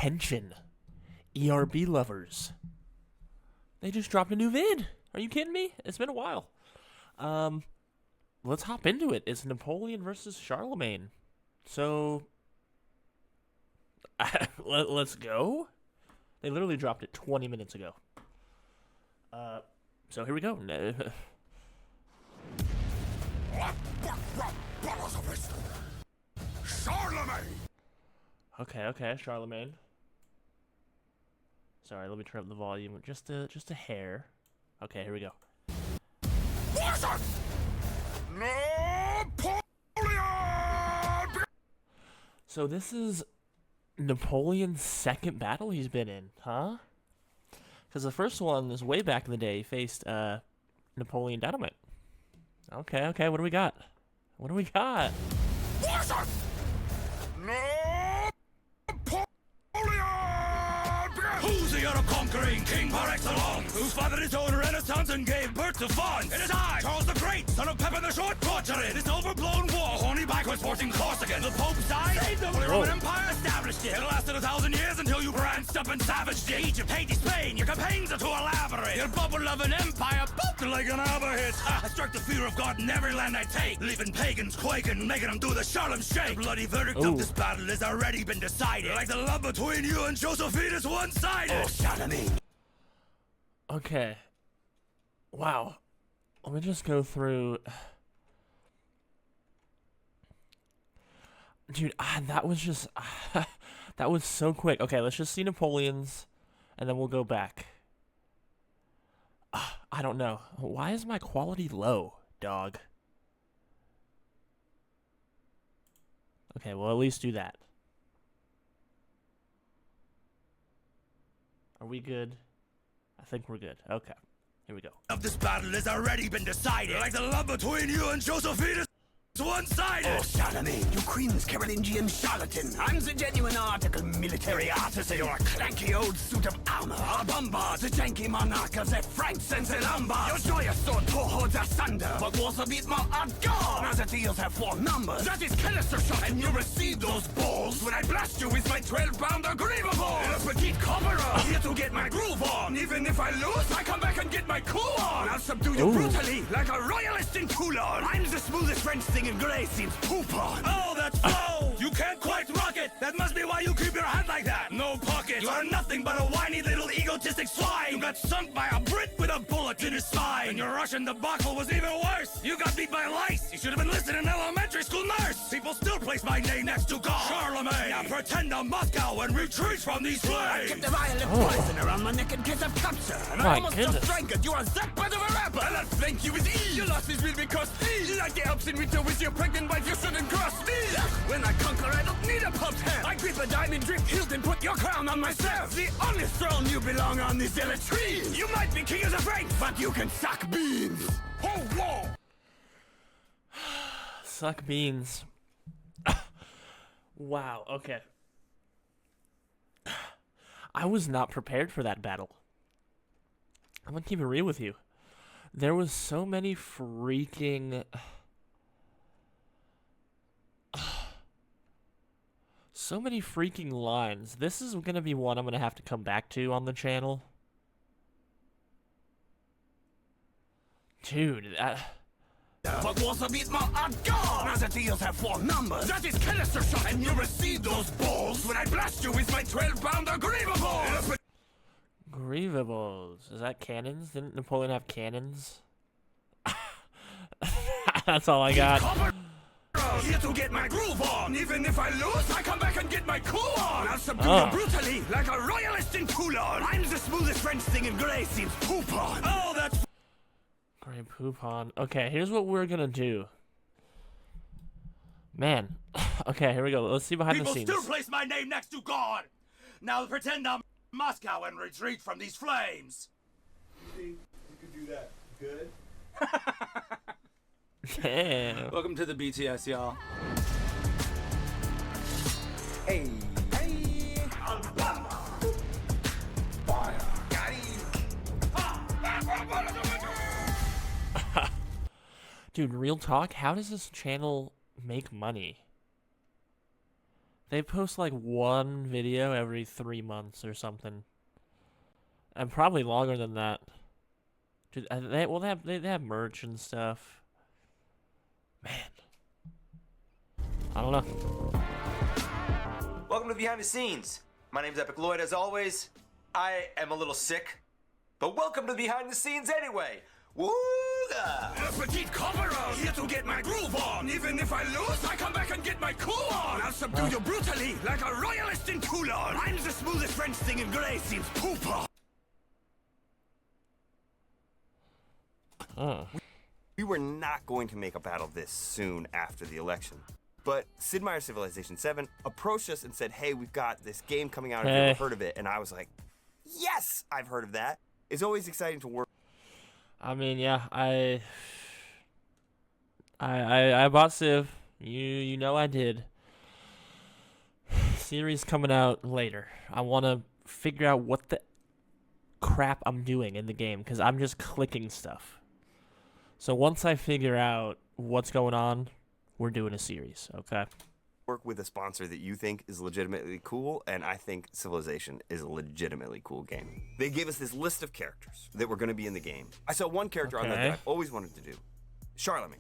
Attention, ERB lovers. They just dropped a new vid. Are you kidding me? It's been a while. Let's hop into it. It's Napoleon versus Charlemagne. So, let's go. They literally dropped it 20 minutes ago. So here we go. Charlemagne! Okay, Charlemagne. Sorry, let me turn up the volume just a hair. Okay, here we go. Napoleon! So this is Napoleon's second battle he's been in, huh? Because the first one is way back in the day. He faced Napoleon Dynamite. Okay, what do we got? What do we got? Who's the conquering king par excellence? Who fathered his own renaissance and gave birth to France? It is I, Charles the Great, son of Pepin the Short Tortured. This overblown war, horny backwards forcing Corsican. The Pope died, saved the Holy Roman Empire, established it. It lasted 1,000 years until you branched up and savaged it. Egypt, Haiti, Spain, your campaigns are too elaborate. Your bubble of an empire popped like an aberhit. I struck the fear of God in every land I take, leaving pagans quaking, making them do the Charlem shake. The bloody verdict of this battle has already been decided. Like the love between you and Josephine is one-sided. Oh, Charlemagne. Okay. Wow. Let me just go through. Dude, that was just... that was so quick. Okay, let's just see Napoleon's, and then we'll go back. I don't know. Why is my quality low, dog? Okay, well, at least do that. Are we good? I think we're good. Okay. Here we go. Of this battle has already been decided. Like the love between you and Josephine is one-sided. Oh, Charlemagne, you Queen's Carolingian charlatan. I'm the genuine article military artisan. You're a clanky old suit of armor. A bombard, the janky monarch of the Franks and the Lombards. Your joyous sword cohorts asunder, but wars a bit more hardcore. Now the deals have 4 numbers. That is canister shot, and you receive those balls when I blast you with my 12-pounder grievable. A petite copperer, here to get my groove on. Even if I lose, I come back and get my coup on. I'll subdue you brutally, like a royalist in Toulon. I'm the smoothest French thing in Grey seems poop on. Oh, that's flow! You can't quite rock it! That must be why you keep your hand like that! No pocket! You are nothing but a whiny little egotistic swine! You got sunk by a Brit with a bullet in his spine! And your Russian debacle was even worse! You got beat by lice! You should have been listening to elementary school nurse! People still place my name next to God! Charlemagne! Now pretend I'm Moscow and retreat from these flames! I kept a violent poison around my neck in case of capture! And I almost just drank it! You are that bad of a rapper! And I thank you with ease! Your loss is real because he like the Alps in winter with your pregnant wife, you shouldn't cross me! When I conquer, I don't need a pumped hand! I grip a diamond drip hilt and put your crown on myself! The only throne you belong on is the latrine! You might be king of the Franks, but you can suck beans! Oh, whoa! Suck beans. Wow, okay. I was not prepared for that battle. I'm gonna keep it real with you. There was so many freaking... so many freaking lines. This is gonna be one I'm gonna have to come back to on the channel. Dude, But was a bit more hardcore. Now the deals have 4 numbers. That is canister shot, and you receive those balls when I blast you with my 12-pounder grievable. Grievables. Is that cannons? Didn't Napoleon have cannons? That's all I got. Here to get my groove on. Even if I lose, I come back and get my coup on. I'll subdue you brutally, like a royalist in Toulon. I'm the smoothest French thing in Grey seems poop on. Oh, that's... Grey poop on. Okay, here's what we're gonna do. Man. Okay, here we go. Let's see behind the scenes. People still place my name next to God. Now pretend I'm Moscow and retreat from these flames. You think you could do that good? Damn. Welcome to the BTS, y'all. Hey, hey, fire, got him. Dude, real talk, how does this channel make money? They post like one video every 3 months or something, and probably longer than that. Dude, they have merch and stuff. Man, I don't know. Welcome to Behind the Scenes. My name's Epic Lloyd, as always. I am a little sick, but welcome to Behind the Scenes anyway. Woo-ga! Petite Coverall, here to get my groove on. Even if I lose, I come back and get my cool on. I'll subdue you brutally, like a royalist in Toulon. I'm the smoothest French thing in Grey seems pooper. We were not going to make a battle this soon after the election. But Sid Meier's Civilization 7 approached us and said, hey, we've got this game coming out. Have you ever heard of it? And I was like, yes, I've heard of that. It's always exciting to work. I mean, yeah, I bought Civ. You know I did. Series coming out later. I want to figure out what the crap I'm doing in the game because I'm just clicking stuff. So once I figure out what's going on, we're doing a series, okay? Work with a sponsor that you think is legitimately cool, and I think Civilization is a legitimately cool game. They gave us this list of characters that were going to be in the game. I saw one character on that I've always wanted to do. Charlemagne.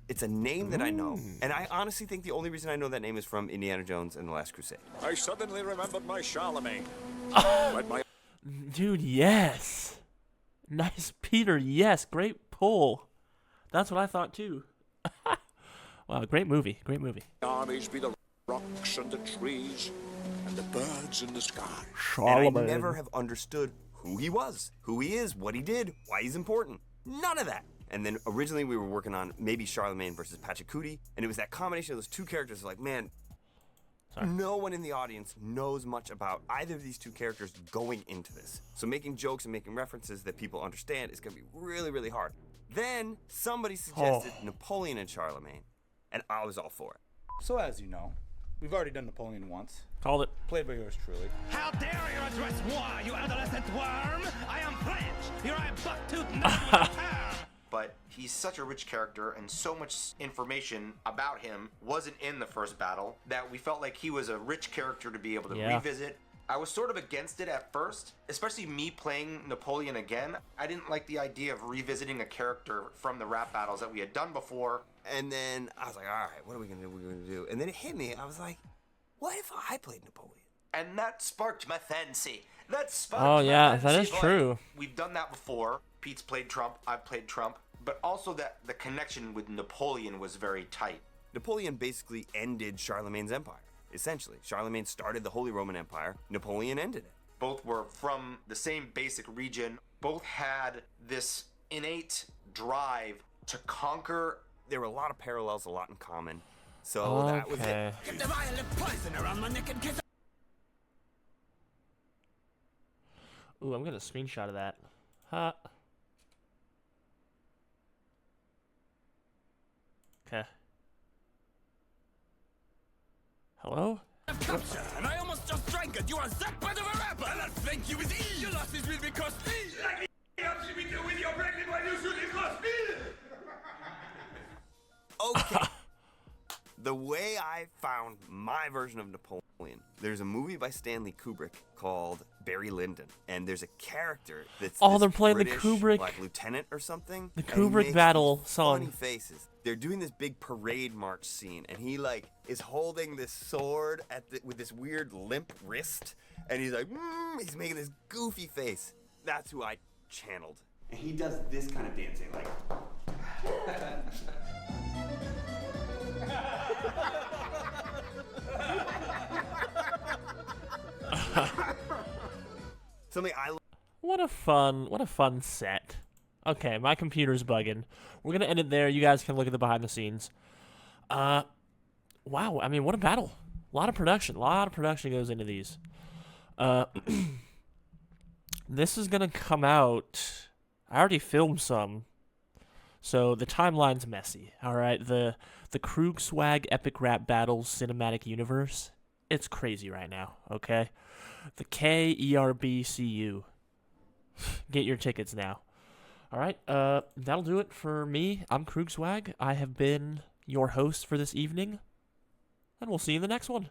It's a name that I know, and I honestly think the only reason I know that name is from Indiana Jones and the Last Crusade. I suddenly remembered my Charlemagne. Dude, yes. Nice, Peter, yes. Great pull. That's what I thought, too. Wow, great movie. Great movie. Armies be the rocks and the trees and the birds in the sky. And I never have understood who he was, who he is, what he did, why he's important. None of that. And then originally we were working on maybe Charlemagne versus Pachacooty, and it was that combination of those two characters. Like, man, no one in the audience knows much about either of these two characters going into this. So making jokes and making references that people understand is going to be really, really hard. Then somebody suggested Napoleon and Charlemagne, and I was all for it. So as you know, we've already done Napoleon once. Called it. Played by yours truly. How dare you address moi, you adolescent worm? I am French. Here I am buck-toothed man with a term. But he's such a rich character, and so much information about him wasn't in the first battle that we felt like he was a rich character to be able to revisit. I was sort of against it at first, especially me playing Napoleon again. I didn't like the idea of revisiting a character from the rap battles that we had done before. And then I was like, all right, what are we going to do? And then it hit me. I was like, what if I played Napoleon? And that sparked my fancy. That sparked Oh, my yeah, fancy. that is true. We've done that before. Pete's played Trump, I've played Trump. But also that the connection with Napoleon was very tight. Napoleon basically ended Charlemagne's empire, essentially. Charlemagne started the Holy Roman Empire. Napoleon ended it. Both were from the same basic region. Both had this innate drive to conquer. There were a lot of parallels, a lot in common. So that was it. Get the violent poison around my neck and kiss. Ooh, I'm gonna screenshot of that. Huh. Okay. Hello? And I almost just drank it. You are that bad of a rapper. And I'll thank you with E. Your losses will be cost me. Like the option we do with your pregnant while you should it cost me. Okay. The way I found my version of Napoleon, there's a movie by Stanley Kubrick called Barry Lyndon, and there's a character that's they're playing British, the Kubrick, like lieutenant or something. The and he Kubrick makes battle these song. Funny faces. They're doing this big parade march scene, and he like is holding this sword with this weird limp wrist, and he's like, he's making this goofy face. That's who I channeled. And he does this kind of dancing, like. Something I What a fun set. Okay, my computer's bugging. We're gonna end it there. You guys can look at the behind the scenes. Wow, I mean, what a battle. A lot of production goes into these. This is gonna come out. I already filmed some, so the timeline's messy. All right, the Krug Swag Epic Rap Battles Cinematic Universe. It's crazy right now. Okay, the ERB. Get your tickets now. All right, that'll do it for me. I'm Krug Swag. I have been your host for this evening. and we'll see you in the next one.